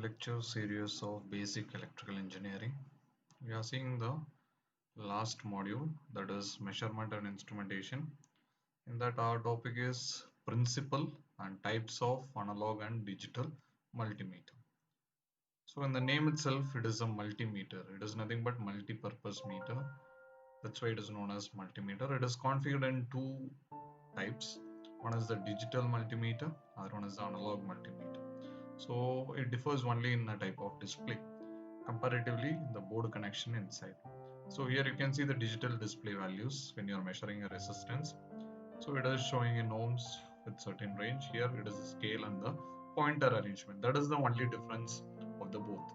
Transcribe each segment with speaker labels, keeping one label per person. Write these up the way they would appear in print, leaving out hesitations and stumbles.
Speaker 1: Lecture series of basic electrical engineering. We are seeing the last module, that is measurement and instrumentation. In that our topic is principle and types of analog and digital multimeter. So in the name itself it is a multimeter. It is nothing but multi-purpose meter. That's why it is known as multimeter. It is configured in two types. One is the digital multimeter, other one is the analog multimeter. So it differs only in the type of display, comparatively the board connection inside. So here you can see the digital display values when you are measuring a resistance. So it is showing in ohms with certain range. Here it is the scale and the pointer arrangement. That is the only difference of the both.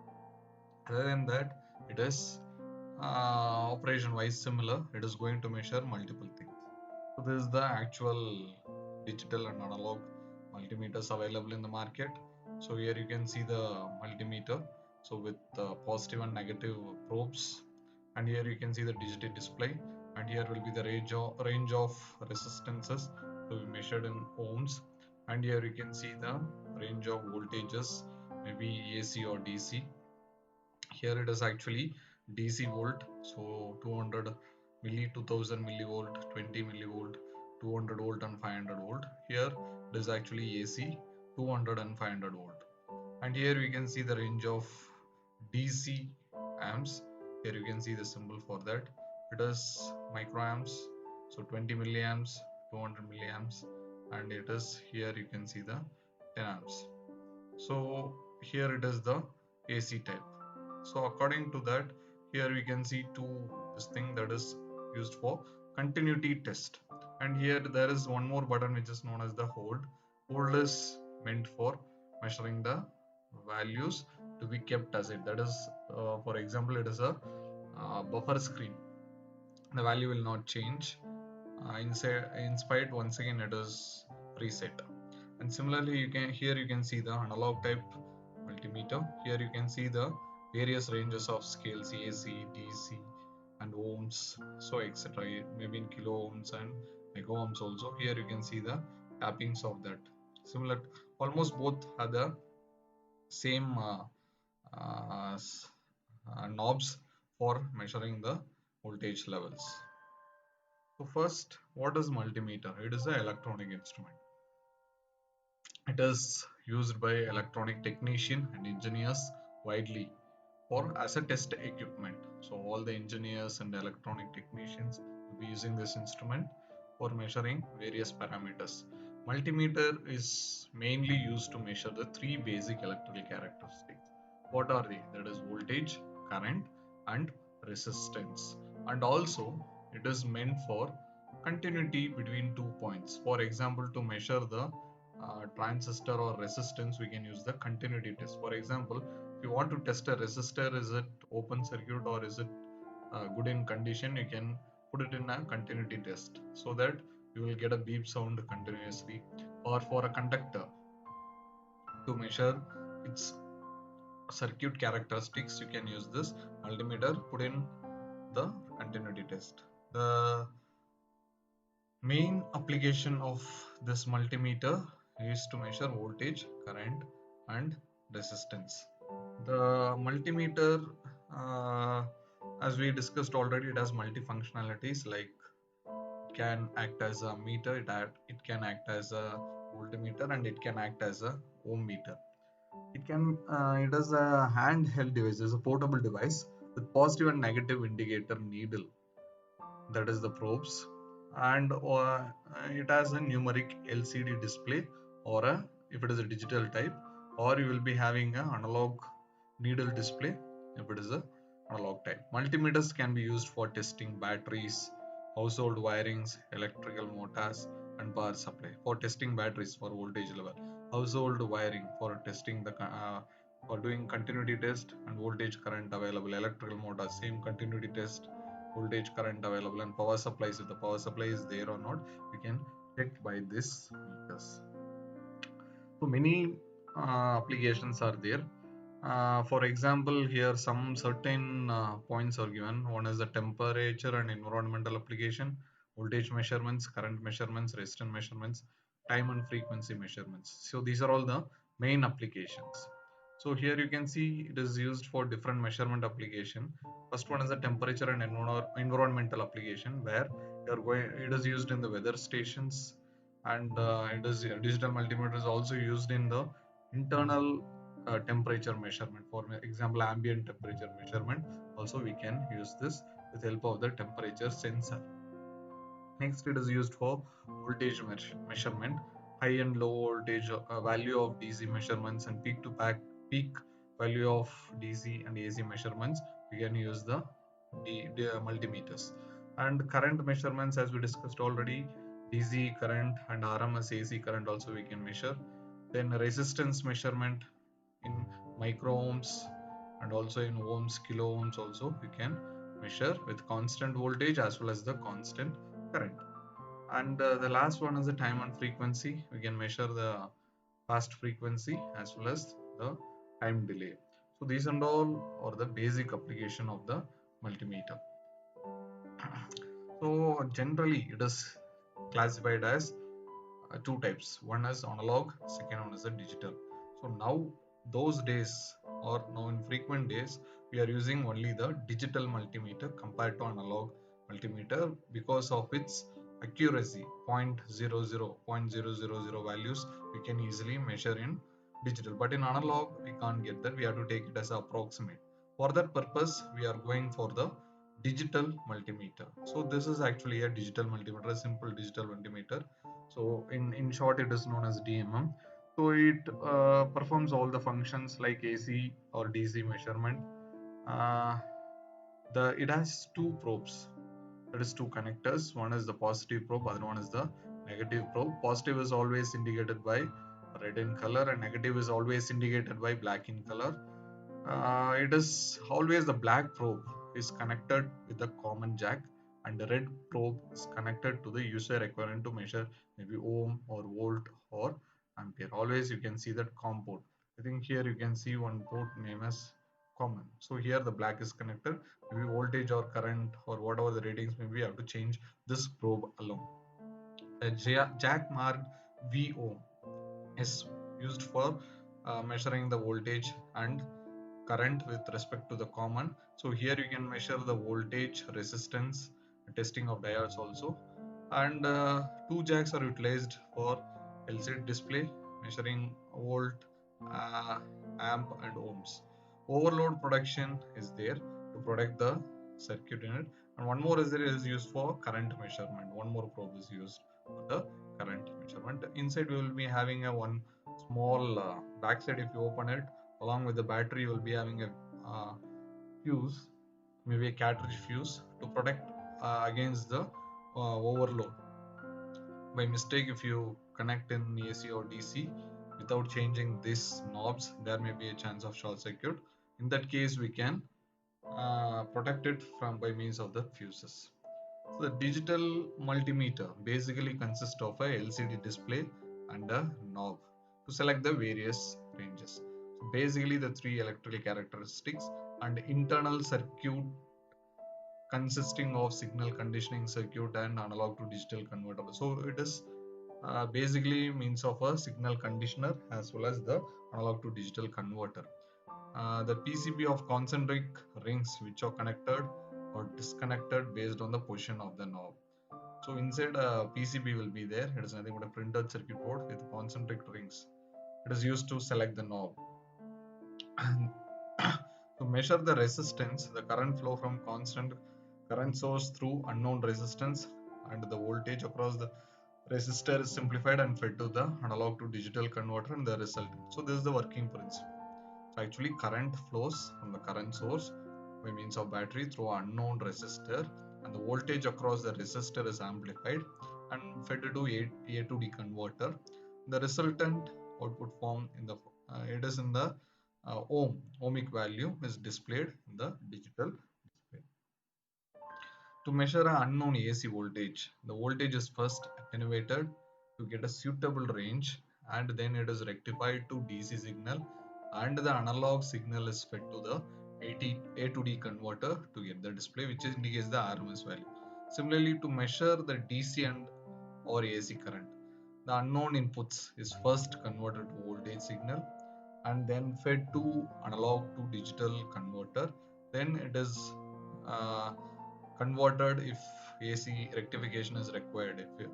Speaker 1: Other than that, it is operation wise similar. It is going to measure multiple things. So this is the actual digital and analog multimeters available in the market. So here you can see the multimeter. So with positive and negative probes, and here you can see the digital display, and here will be the range of resistances to be measured in ohms, and here you can see the range of voltages, maybe AC or DC. Here it is actually DC volt, so 200 milli, 2000 millivolt, 20 millivolt, 200 volt and 500 volt. Here it is actually AC 200 and 500 volt. And here we can see the range of DC amps. Here you can see the symbol for that. It is microamps, so 20 milliamps, 200 milliamps, and it is here you can see the 10 amps. So here it is the AC type. So according to that, here we can see this thing that is used for continuity test. And here there is one more button which is known as the hold. Hold is meant for measuring the values to be kept as it. That is, for example, it is a buffer screen. The value will not change. In spite, once again it is reset. And similarly, you can see the analog type multimeter. Here you can see the various ranges of scales, AC, DC, and ohms, so etc. Maybe in kilo ohms and mega ohms also. Here you can see the tappings of that. Similar, almost both have the same uh, knobs for measuring the voltage levels. So first, what is multimeter? It is an electronic instrument. It is used by electronic technician and engineers widely or as a test equipment. So all the engineers and electronic technicians will be using this instrument for measuring various parameters. Multimeter is mainly used to measure the three basic electrical characteristics. What are they? That is voltage, current, and resistance. And also it is meant for continuity between 2 points. For example, to measure the transistor or resistance, we can use the continuity test. For example, if you want to test a resistor, is it open circuit or is it good in condition, you can put it in a continuity test so that you will get a beep sound continuously. Or for a conductor, to measure its circuit characteristics, you can use this multimeter, put in the continuity test. The main application of this multimeter is to measure voltage, current, and resistance. The multimeter, as we discussed already, it has multifunctionalities, like it can act as a meter, it can act as a voltmeter, and it can act as a ohm meter. It is a handheld device, it's a portable device with positive and negative indicator needle, that is the probes, and it has a numeric LCD display, or if it is a digital type, or you will be having an analog needle display if it is a analog type. Multimeters can be used for testing batteries, household wirings, electrical motors, and power supply. For testing batteries for voltage level, household wiring for testing the for doing continuity test and voltage current available, electrical motor same continuity test, voltage current available, and power supplies, if the power supply is there or not, we can check by this meters. So many applications are there. For example, here some certain points are given. One is the temperature and environmental application, voltage measurements, current measurements, resistance measurements, time and frequency measurements. So these are all the main applications. So here you can see it is used for different measurement application. First one is the temperature and environmental application, where it is used in the weather stations, and it is digital multimeter is also used in the internal temperature measurement. For example, ambient temperature measurement. Also, we can use this with help of the temperature sensor. Next, it is used for voltage measurement, high and low voltage value of DC measurements, and peak to peak value of DC and AC measurements. We can use the multimeters. And current measurements, as we discussed already, DC current and RMS AC current also we can measure. Then resistance measurement in micro ohms and also in ohms, kilo ohms also we can measure with constant voltage as well as the constant current. And the last one is the time and frequency. We can measure the fast frequency as well as the time delay. So these and all are the basic application of the multimeter. So generally it is classified as two types. One is analog, second one is a digital. So now those days, or now in frequent days, we are using only the digital multimeter compared to analog multimeter because of its accuracy. 0.00 values we can easily measure in digital, but in analog we can't get that. We have to take it as approximate. For that purpose we are going for the digital multimeter. So this is actually a digital multimeter, a simple digital multimeter. So in short it is known as DMM. So it performs all the functions like AC or DC measurement. uh, it has two probes, that is two connectors. One is the positive probe, other one is the negative probe. Positive is always indicated by red in color and negative is always indicated by black in color. It is always the black probe is connected with the common jack, and the red probe is connected to the user equivalent to measure maybe ohm or volt or ampere. Always you can see that COM port. I think here you can see one port name as common. So here the black is connected, maybe voltage or current or whatever the ratings maybe we have to change this probe alone. A jack marked VO is used for measuring the voltage and current with respect to the common. So here you can measure the voltage, resistance, testing of diodes also. And two jacks are utilized for LCD display, measuring volt, amp and ohms. Overload protection is there to protect the circuit in it. And one more is there is used for current measurement. One more probe is used for the current measurement. Inside we will be having a one small backside. If you open it, along with the battery you will be having a fuse, maybe a cartridge fuse, to protect against the overload. By mistake, if you connect in AC or DC without changing these knobs, there may be a chance of short circuit. In that case we can protect it from by means of the fuses. So the digital multimeter basically consists of a LCD display and a knob to select the various ranges. So basically the three electrical characteristics and internal circuit consisting of signal conditioning circuit and analog to digital converter. So it is basically means of a signal conditioner as well as the analog to digital converter. The PCB of concentric rings which are connected or disconnected based on the position of the knob. So inside a PCB will be there. It is nothing but a printed circuit board with concentric rings. It is used to select the knob. To measure the resistance, the current flow from constant current source through unknown resistance, and the voltage across the resistor is simplified and fed to the analog to digital converter and the resultant. So this is the working principle. So actually current flows from the current source by means of battery through unknown resistor, and the voltage across the resistor is amplified and fed to A to D converter. The resultant output form in the it is in the ohmic value is displayed in the digital display. To measure an unknown AC voltage, the voltage is first attenuated to get a suitable range, and then it is rectified to DC signal, and the analog signal is fed to the A to D converter to get the display, which indicates the RMS value. Similarly, to measure the DC and or AC current, the unknown inputs is first converted to voltage signal, and then fed to analog to digital converter. Then it is uh, converted if AC rectification is required. If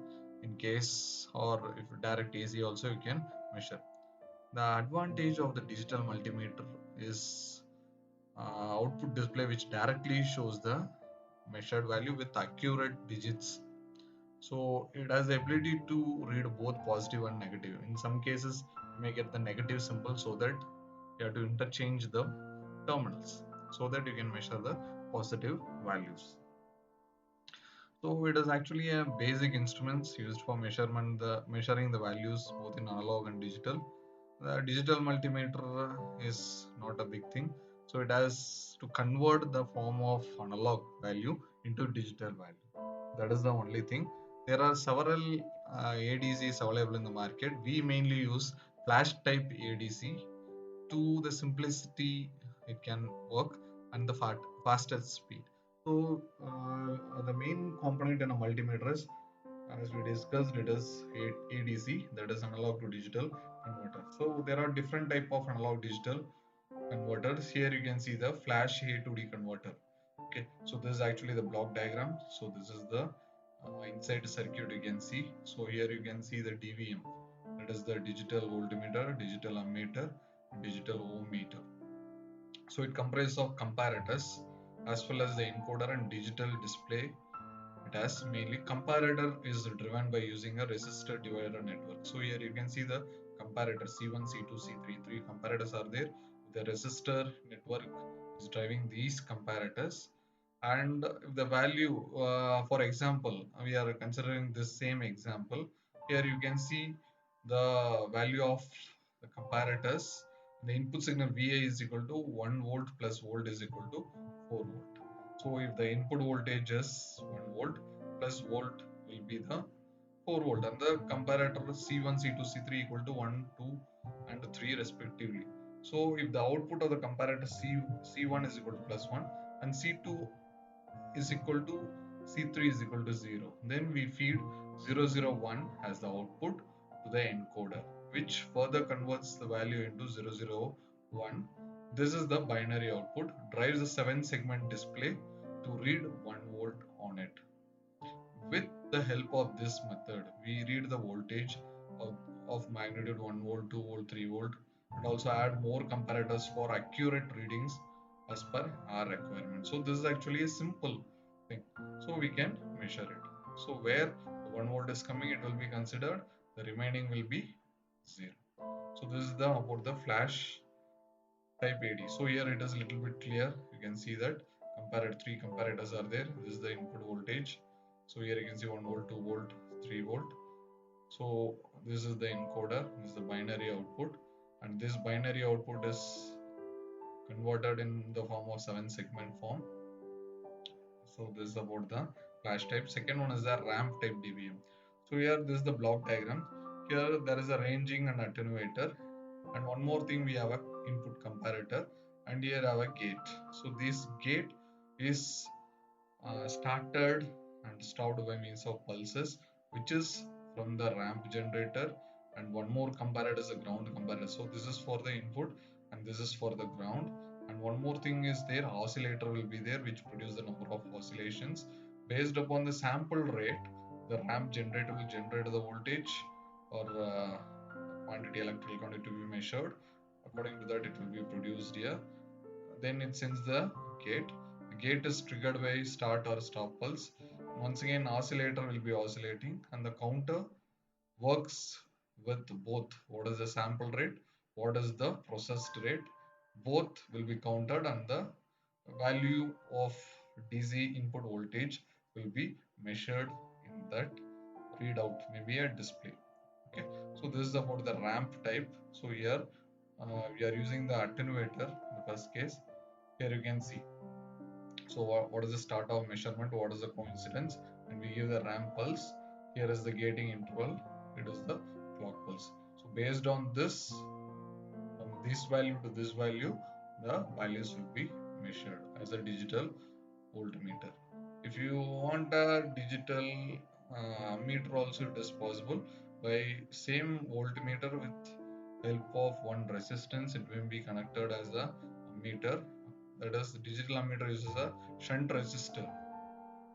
Speaker 1: in case or if direct AC also you can measure. The advantage of the digital multimeter is output display which directly shows the measured value with accurate digits. So it has the ability to read both positive and negative. In some cases you may get the negative symbol, so that you have to interchange the terminals so that you can measure the positive values. So it is actually a basic instruments used for measuring the values both in analog and digital. The digital multimeter is not a big thing, so it has to convert the form of analog value into digital value. That is the only thing. There are several ADCs available in the market. We mainly use flash type ADC to the simplicity it can work and the fastest speed. So the main component in a multimeter is, as we discussed, it is ADC, that is analog to digital converter. So there are different type of analog digital converters. Here you can see the flash A to D converter. Okay, so this is actually the block diagram. So this is the inside circuit you can see. So here you can see the DVM, that is the digital voltmeter, digital ammeter, digital ohm meter. So it comprises of comparators as well as the encoder and digital display. It has mainly comparator is driven by using a resistor divider network. So here you can see the comparator C1, C2, C3. Three comparators are there. The resistor network is driving these comparators. And the value, for example, we are considering this same example. Here you can see the value of the comparators. The input signal VA is equal to 1 volt plus volt is equal to 4 volt. So if the input voltage is 1 volt plus volt will be the 4 volt, and the comparator C1, C2, C3 equal to 1, 2 and 3 respectively. So if the output of the comparator C1 is equal to plus 1 and C2 is equal to C3 is equal to 0, then we feed 001 as the output to the encoder, which further converts the value into 001. This is the binary output, drives a 7 segment display to read 1 volt on it. With the help of this method, we read the voltage of magnitude 1 volt, 2 volt, 3 volt, and also add more comparators for accurate readings as per our requirement. So this is actually a simple thing. So we can measure it. So where 1 volt is coming, it will be considered. The remaining will be 0. So this is the about the flash type AD. So here it is a little bit clear. You can see that three comparators are there. This is the input voltage. So here you can see 1 volt, 2 volt, 3 volt. So this is the encoder. This is the binary output, and this binary output is converted in the form of 7 segment form. So this is about the flash type. Second one is the ramp type DVM. So here this is the block diagram. Here there is a ranging and attenuator, and one more thing, we have a input comparator, and here have a gate. So this gate is started and stopped by means of pulses, which is from the ramp generator, and one more comparator is a ground comparator. So this is for the input and this is for the ground. And one more thing is there, oscillator will be there, which produce the number of oscillations based upon the sample rate. The ramp generator will generate the voltage or quantity, electrical quantity to be measured. According to that, it will be produced here. Then it sends the gate. The gate is triggered by start or stop pulse. Once again, oscillator will be oscillating, and the counter works with both. What is the sample rate? What is the processed rate? Both will be counted, and the value of DC input voltage will be measured in that readout, maybe a display. Okay, so this is about the ramp type. So here we are using the attenuator in the first case. Here you can see. So what is the start of measurement? What is the coincidence? And we give the ramp pulse. Here is the gating interval. It is the clock pulse. So based on this, from this value to this value, the values will be measured as a digital voltmeter. If you want a digital meter also, it is possible by same voltmeter with help of one resistance, it will be connected as a ammeter. That is, the digital ammeter uses a shunt resistor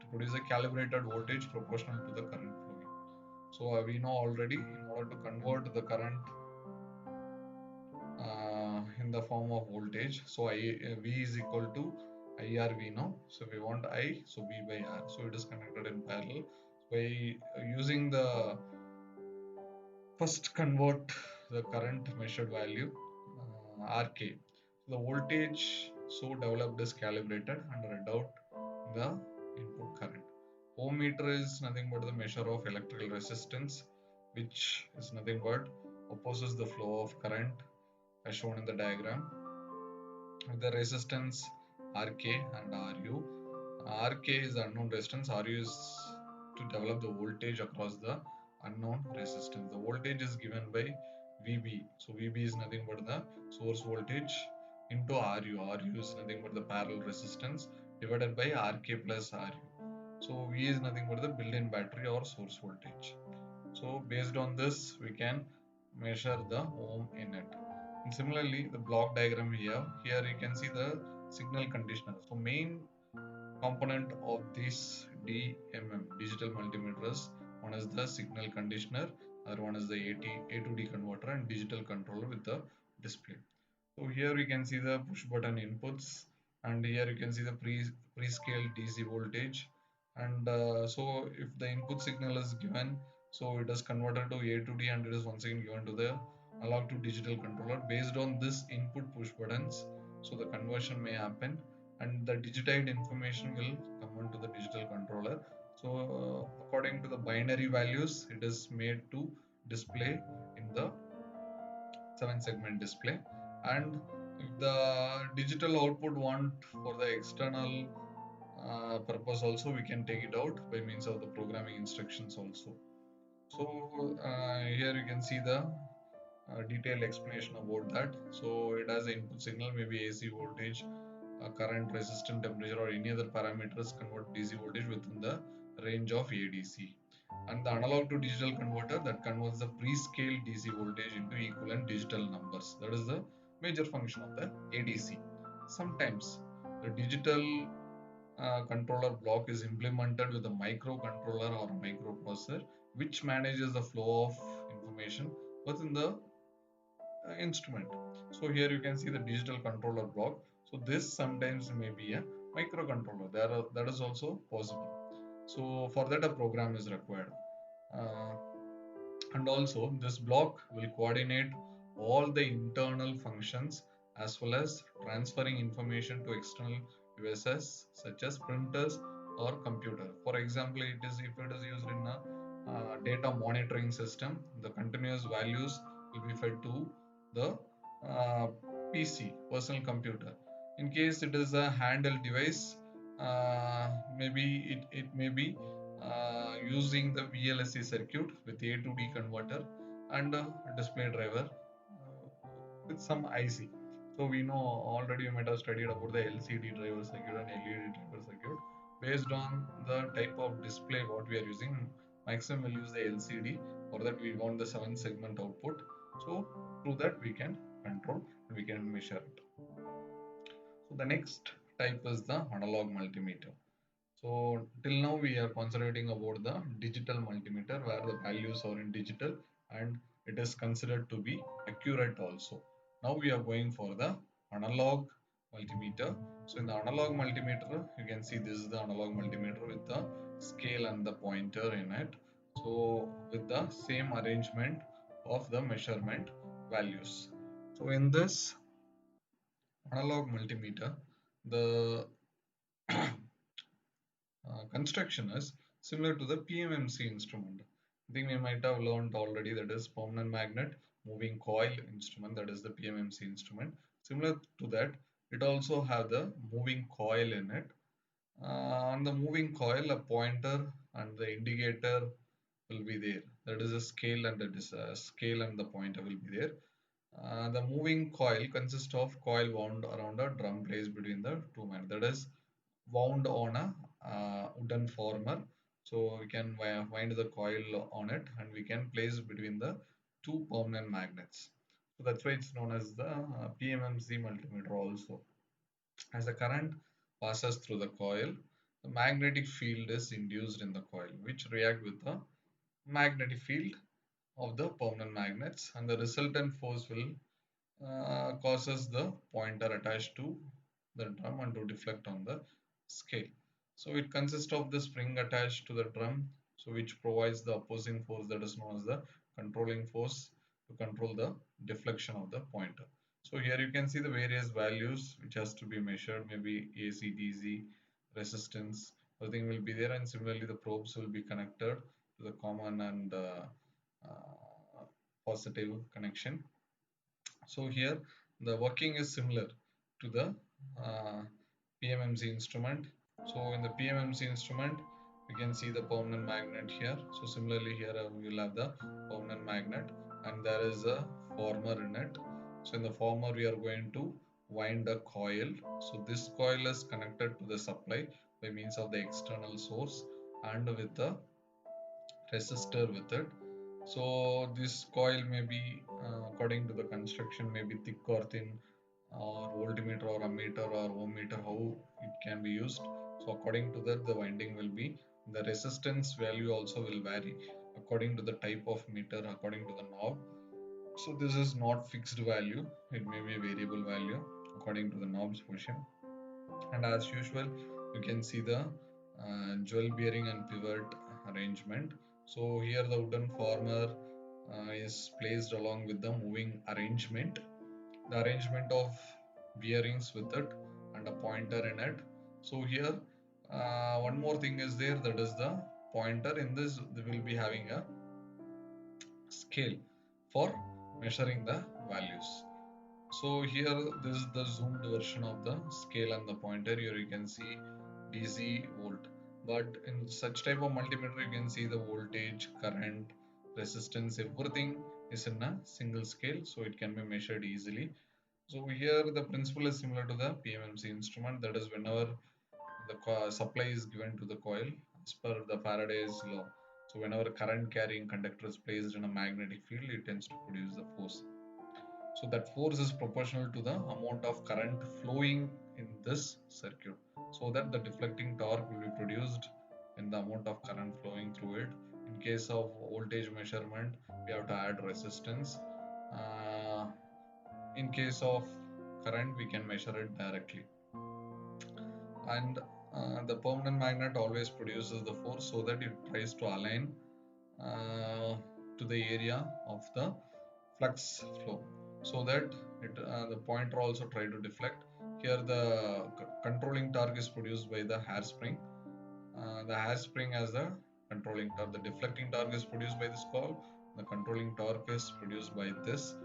Speaker 1: to produce a calibrated voltage proportional to the current flowing. So we know already, in order to convert the current in the form of voltage, so V is equal to IR we know. So we want I, so V by R. So it is connected in parallel. By using the first convert the current measured value RK. The voltage so developed is calibrated and read out the input current. Ohm meter is nothing but the measure of electrical resistance, which is nothing but opposes the flow of current as shown in the diagram. With the resistance RK and RU. RK is the unknown resistance, RU is to develop the voltage across the unknown resistance. The voltage is given by VB. So VB is nothing but the source voltage into RU. RU is nothing but the parallel resistance divided by RK plus RU. So V is nothing but the built-in battery or source voltage. So based on this, we can measure the ohm in it. And similarly, the block diagram here you can see the signal conditioner. So main component of this DMM digital multimeters, one is the signal conditioner, other one is the A to D converter and digital controller with the display. So here we can see the push button inputs, and here you can see the pre-scaled DC voltage. And so if the input signal is given, so it is converted to A to D and it is once again given to the analog to digital controller based on this input push buttons. So the conversion may happen and the digitized information will come into the digital controller. So according to the binary values, it is made to display in the 7 segment display. And if the digital output want for the external purpose also, we can take it out by means of the programming instructions also. So here you can see the detailed explanation about that. So it has an input signal, maybe AC voltage, current, resistance, temperature, or any other parameters convert DC voltage within the range of ADC. And the analog to digital converter that converts the pre-scaled DC voltage into equivalent digital numbers. That is the major function of the ADC. Sometimes the digital controller block is implemented with a microcontroller or microprocessor which manages the flow of information within the instrument. So here you can see the digital controller block. So this sometimes may be a microcontroller. That is also possible. So for that a program is required. Uh, and also this block will coordinate all the internal functions as well as transferring information to external USS such as printers or computer. For example, if it is used in a data monitoring system, the continuous values will be fed to the uh, PC, personal computer. In case it is a handheld device, maybe it may be using the VLSI circuit with A to D converter and a display driver with some IC. So we know already you might have studied about the LCD driver circuit and LED driver circuit. Based on the type of display what we are using, maximum will use the LCD. For that we want the 7 segment output. So through that we can control and we can measure it. So the next type is the analog multimeter. So till now we are concentrating about the digital multimeter where the values are in digital and it is considered to be accurate also. Now we are going for the analog multimeter. So in the analog multimeter, you can see this is the analog multimeter with the scale and the pointer in it. So with the same arrangement of the measurement values. So in this analog multimeter, the construction is similar to the PMMC instrument. I think we might have learned already, that is permanent magnet moving coil instrument, that is the PMMC instrument. Similar to that, it also have the moving coil in it. On the moving coil, a pointer and the indicator will be there. That is a scale and a scale and the pointer will be there. The moving coil consists of coil wound around a drum placed between the two magnets. That is wound on a wooden former. So we can wind the coil on it and we can place between the two permanent magnets. So that's why it's known as the PMMC multimeter also. As the current passes through the coil, the magnetic field is induced in the coil, which react with the magnetic field of the permanent magnets, and the resultant force will causes the pointer attached to the drum and to deflect on the scale. So it consists of the spring attached to the drum, so which provides the opposing force that is known as the controlling force to control the deflection of the pointer. So here you can see the various values which has to be measured, maybe AC, DC, resistance, everything will be there, and similarly the probes will be connected to the common and positive connection. So here the working is similar to the PMMC instrument. So in the PMMC instrument, we can see the permanent magnet here. So similarly here we will have the permanent magnet, and there is a former in it. So in the former we are going to wind a coil. So this coil is connected to the supply by means of the external source and with the resistor with it. So this coil may be according to the construction, may be thick or thin, or voltmeter or ammeter or ohm meter, how it can be used. So according to that the winding will be, the resistance value also will vary according to the type of meter, according to the knob. So this is not fixed value, it may be a variable value according to the knob's position. And as usual you can see the jewel bearing and pivot arrangement. So here the wooden former is placed along with the moving arrangement, the arrangement of bearings with it and a pointer in it. So here one more thing is there, that is the pointer. In this they will be having a scale for measuring the values. So here this is the zoomed version of the scale and the pointer. Here you can see DC volt, but in such type of multimeter you can see the voltage, current, resistance, everything is in a single scale, so it can be measured easily. So here the principle is similar to the PMMC instrument, that is whenever the supply is given to the coil as per the Faraday's law. So whenever current carrying conductor is placed in a magnetic field, it tends to produce the force. So that force is proportional to the amount of current flowing in this circuit, so that the deflecting torque will be produced in the amount of current flowing through it. In case of voltage measurement, we have to add resistance. Uh, in case of current, we can measure it directly. And the permanent magnet always produces the force so that it tries to align to the area of the flux flow, so that the pointer also try to deflect. Here the controlling torque is produced by the hairspring. The hairspring has the controlling torque. The deflecting torque is produced by this coil. The controlling torque is produced by this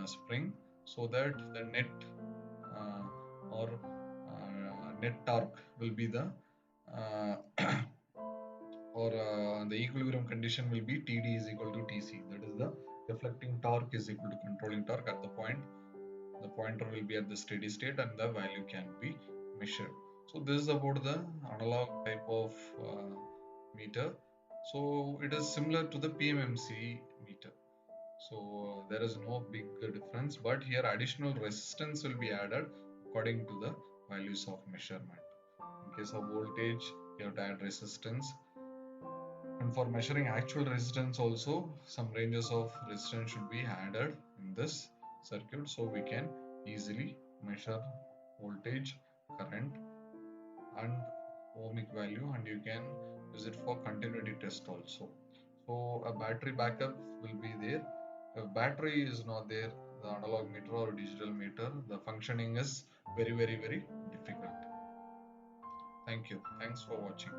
Speaker 1: spring, so that the net or net torque will be the uh, or the equilibrium condition will be TD is equal to TC. That is the deflecting torque is equal to controlling torque at the point. The pointer will be at the steady state and the value can be measured. So this is about the analog type of meter. So it is similar to the PMMC meter. So there is no big difference, but here additional resistance will be added according to the values of measurement. In case of voltage, you have to add resistance, and for measuring actual resistance also some ranges of resistance should be added in this circuit, so we can easily measure voltage, current and ohmic value, and you can use it for continuity test also. So a battery backup will be there. If battery is not there, the analog meter or digital meter, the functioning is very difficult. Thank you, thanks for watching.